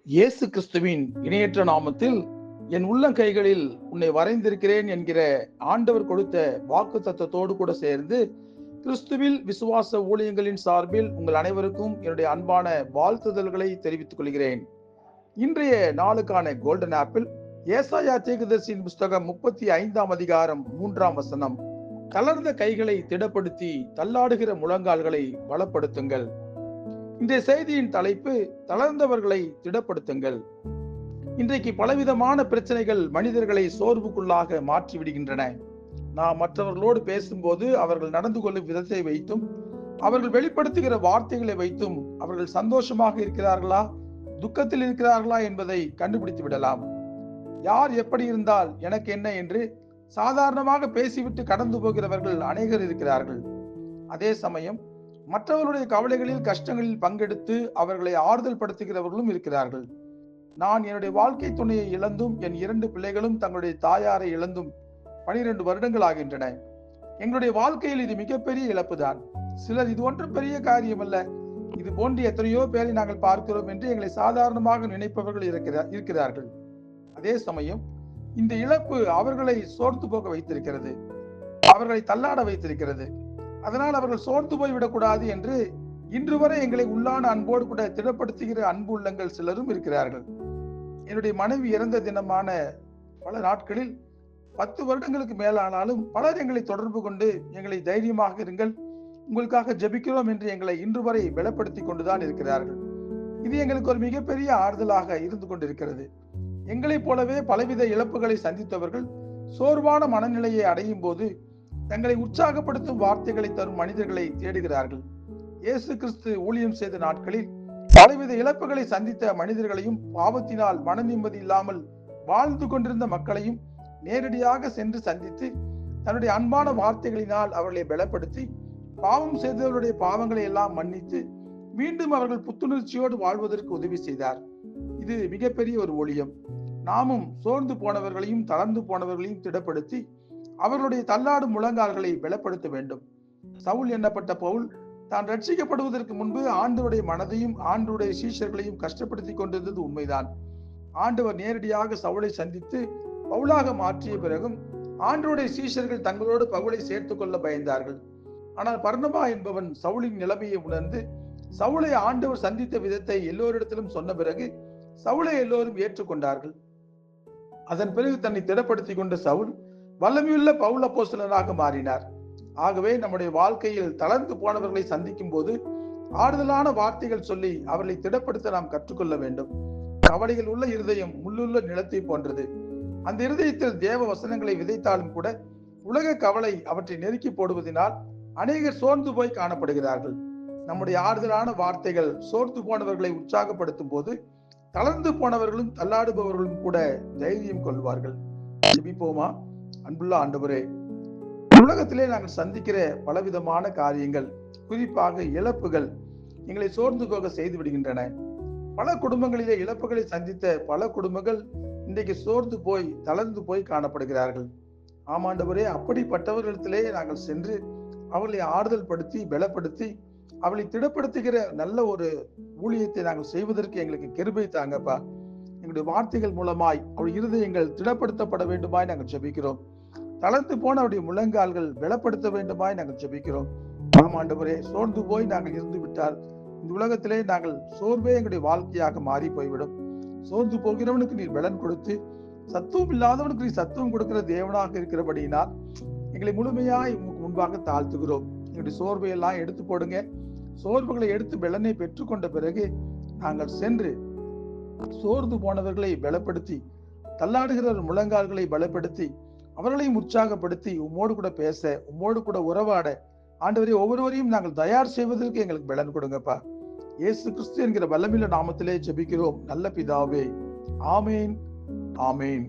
இயேசு கிறிஸ்துவின் இணையற்ற நாமத்தில் என் உள்ளங்கைகளில் உன்னை வரைந்திருக்கிறேன் என்கிற ஆண்டவர் கொடுத்த வாக்கு தத்தத்தோடு கூட சேர்ந்து கிறிஸ்துவில் விசுவாச ஊழியங்களின் சார்பில் உங்கள் அனைவருக்கும் என்னுடைய அன்பான வாழ்த்துதல்களை தெரிவித்துக் கொள்கிறேன். இன்றைய நாளுக்கான கோல்டன் ஆப்பிள் ஏசாயா தீர்க்கதரிசியின் புஸ்தகம் 35 அதிகாரம் 3 வசனம். தளர்ந்த கைகளை திடப்படுத்தி தள்ளாடுகிற முழங்கால்களை பலப்படுத்துங்கள். இன்றைய செய்தியின் தலைப்பு தளர்ந்தவர்களை திடப்படுத்துங்கள். இன்றைக்கு பலவிதமான பிரச்சனைகள் மனிதர்களை சோர்வுக்குள்ளாக மாற்றி விடுகின்றன. நாம் மற்றவர்களோடு பேசும்போது அவர்கள் நடந்து கொள்ளும் விதத்தை வைத்தும் அவர்கள் வெளிப்படுத்துகிற வார்த்தைகளை வைத்தும் அவர்கள் சந்தோஷமாக இருக்கிறார்களா துக்கத்தில் இருக்கிறார்களா என்பதை கண்டுபிடித்து விடலாம். யார் எப்படி இருந்தால் எனக்கு என்ன என்று சாதாரணமாக பேசிவிட்டு கடந்து போகிறவர்கள் அநேகர் இருக்கிறார்கள். அதே சமயம் மற்றவர்களுடைய கவலைகளில் கஷ்டங்களில் பங்கெடுத்து அவர்களை ஆறுதல் படுத்துகிறவர்களும் இருக்கிறார்கள். நான் என்னுடைய வாழ்க்கை துணையை இழந்தும் என் 2 பிள்ளைகளும் தங்களுடைய தாயாரை இழந்தும் 12 வருடங்கள் ஆகின்றன. எங்களுடைய வாழ்க்கையில் இது மிகப்பெரிய இழப்பு தான். சிலர் இது ஒன்றும் பெரிய காரியம் அல்ல, இது போன்று எத்தனையோ பேரை நாங்கள் பார்க்கிறோம் என்று எங்களை சாதாரணமாக நினைப்பவர்கள் இருக்கிறார்கள். அதே சமயம் இந்த இழப்பு அவர்களை சோர்ந்து போக வைத்திருக்கிறது, அவர்களை தள்ளாட வைத்திருக்கிறது. அதனால் அவர்கள் சோர்ந்து போய்விடக்கூடாது என்று இன்று வரை எங்களை உள்ளான அன்போடு கூட திடப்படுத்துகிற அன்பு உள்ளங்கள் சிலரும் இருக்கிறார்கள். என்னுடைய மனைவி இறந்த தினமான பல நாட்களில் 10 வருடங்களுக்கு மேலானாலும் பலர் எங்களை தொடர்பு கொண்டு எங்களை தைரியமாக இருங்கள், உங்களுக்காக ஜெபிக்கிறோம் என்று எங்களை இன்று வரை பலப்படுத்தி கொண்டுதான் இருக்கிறார்கள். இது எங்களுக்கு ஒரு மிகப்பெரிய ஆறுதலாக இருந்து கொண்டிருக்கிறது. எங்களைப் போலவே பலவித இழப்புகளை சந்தித்தவர்கள் சோர்வான மனநிலையை அடையும் போது தங்களை உற்சாகப்படுத்தும் வார்த்தைகளை தரும் மனிதர்களை தேடுகிறார்கள். இயேசு கிறிஸ்து ஊழியம் செய்த நாட்களில் பலவித இழப்புகளை சந்தித்த மனிதர்களையும் பாவத்தினால் மன நிம்மதி இல்லாமல் வாழ்ந்து கொண்டிருந்த மக்களையும் நேரடியாக சென்று சந்தித்து தன்னுடைய அன்பான வார்த்தைகளினால் அவர்களை பலப்படுத்தி பாவம் செய்தவர்களுடைய பாவங்களை எல்லாம் மன்னித்து மீண்டும் அவர்கள் புத்துணர்ச்சியோடு வாழ்வதற்கு உதவி செய்தார். இது மிகப்பெரிய ஒரு ஊழியம். நாமும் சோர்ந்து போனவர்களையும் தளர்ந்து போனவர்களையும் திடப்படுத்தி அவர்களுடைய தள்ளாடும் முழங்கால்களை பலப்படுத்த வேண்டும். சவுல் எண்ணப்பட்ட பவுல் தான் ரட்சிக்கப்படுவதற்கு முன்பு ஆண்டவருடைய மனதையும் ஆண்டவருடைய சீஷர்களையும் கஷ்டப்படுத்தி கொண்டிருந்தது உண்மைதான். ஆண்டவர் நேரடியாக சவுலை சந்தித்து பவுலாக மாற்றிய பிறகும் ஆண்டவருடைய சீஷர்கள் தங்களோடு பவுலை சேர்த்துக் கொள்ள பயந்தார்கள். ஆனால் பர்னபா என்பவன் சவுலின் நிலைமையை உணர்ந்து சவுலை ஆண்டவர் சந்தித்த விதத்தை எல்லோரிடத்திலும் சொன்ன பிறகு சவுலை எல்லோரும் ஏற்றுக்கொண்டார்கள். அதன் பிறகு தன்னை திடப்படுத்தி கொண்ட சவுல் வல்லமையுள்ள பவுல் அப்போஸ்தலனாக மாறினார். ஆகவே நம்முடைய வாழ்க்கையில் தளர்ந்து போனவர்களை சந்திக்கும் போது ஆறுதலான வார்த்தைகள் சொல்லி அவர்களை திடப்படுத்த நாம் கற்றுக்கொள்ள வேண்டும். கவலைகள் உள்ள இருதயம் முள்ளுள்ள நிலத்தை போன்றது. அந்த இருதயத்தில் தேவ வசனங்களை விதைத்தாலும் கூட உலக கவலை அவற்றை நெருக்கி போடுவதனால் அநேகர் சோர்ந்து போய் காணப்படுகிறார்கள். நம்முடைய ஆறுதலான வார்த்தைகள் சோர்ந்து போனவர்களை உற்சாகப்படுத்தும் போது தளர்ந்து போனவர்களும் தள்ளாடுபவர்களும் கூட தைரியம் கொள்வார்கள். ஜெபிப்போமா. அன்புள்ள ஆண்டவரே, உலகத்திலே நாங்கள் சந்திக்கிற பலவிதமான காரியங்கள், குறிப்பாக இழப்புகள் எங்களை சோர்ந்து போக செய்து விடுகின்றன. பல குடும்பங்களிலே இழப்புகளை சந்தித்த பல குடும்பங்கள் இன்றைக்கு சோர்ந்து போய் தளர்ந்து போய் காணப்படுகிறார்கள். ஆமாண்டவரே, அப்படிப்பட்டவர்களிடத்திலே நாங்கள் சென்று அவர்களை ஆறுதல் படுத்தி பலப்படுத்தி அவளை திடப்படுத்துகிற நல்ல ஒரு ஊழியத்தை நாங்கள் செய்வதற்கு எங்களுக்கு கிருபை தாங்கப்பா. எங்களுடைய வார்த்தைகள் மூலமாய் அவள் இருதயங்கள் திடப்படுத்தப்பட வேண்டுமாய் நாங்கள் ஜெபிக்கிறோம். தளர்ந்து போன அவருடைய முழங்கால்கள் பலப்படுத்த வேண்டுமாய் நாங்கள் ஜெபிக்கிறோம். ஆமாண்டவரே, சோர்ந்து போய் நாங்கள் இருந்து விட்டால் இந்த உலகத்திலே நாங்கள் சோர்வே எங்களுடைய வாழ்க்கையாக மாறி போய்விடும். சோர்ந்து போகிறவனுக்கு நீர் பலன் கொடுத்து சத்துவம் இல்லாதவனுக்கு நீர் சத்துவம் கொடுக்கிற தேவனாக இருக்கிறபடியினால் எங்களை முழுமையாய் முன்பாக தாழ்த்துகிறோம். எங்களுடைய சோர்வை எல்லாம் எடுத்து போடுங்க. சோர்வுகளை எடுத்து பலனை பெற்றுக்கொண்ட பிறகு நாங்கள் சென்று சோர்ந்து போனவர்களை பலப்படுத்தி தள்ளாடுகிற முழங்கால்களை பலப்படுத்தி அவர்களையும் உற்சாகப்படுத்தி உம்மோடு கூட பேச உம்மோடு கூட உறவாட ஆண்டவரே ஒவ்வொருவரையும் நாங்கள் தயார் செய்வதற்கு எங்களுக்கு பலன் கொடுங்கப்பா. இயேசு கிறிஸ்து என்கிற வல்லமையுள்ள நாமத்திலே ஜெபிக்கிறோம் நல்ல பிதாவே. ஆமேன், ஆமேன்.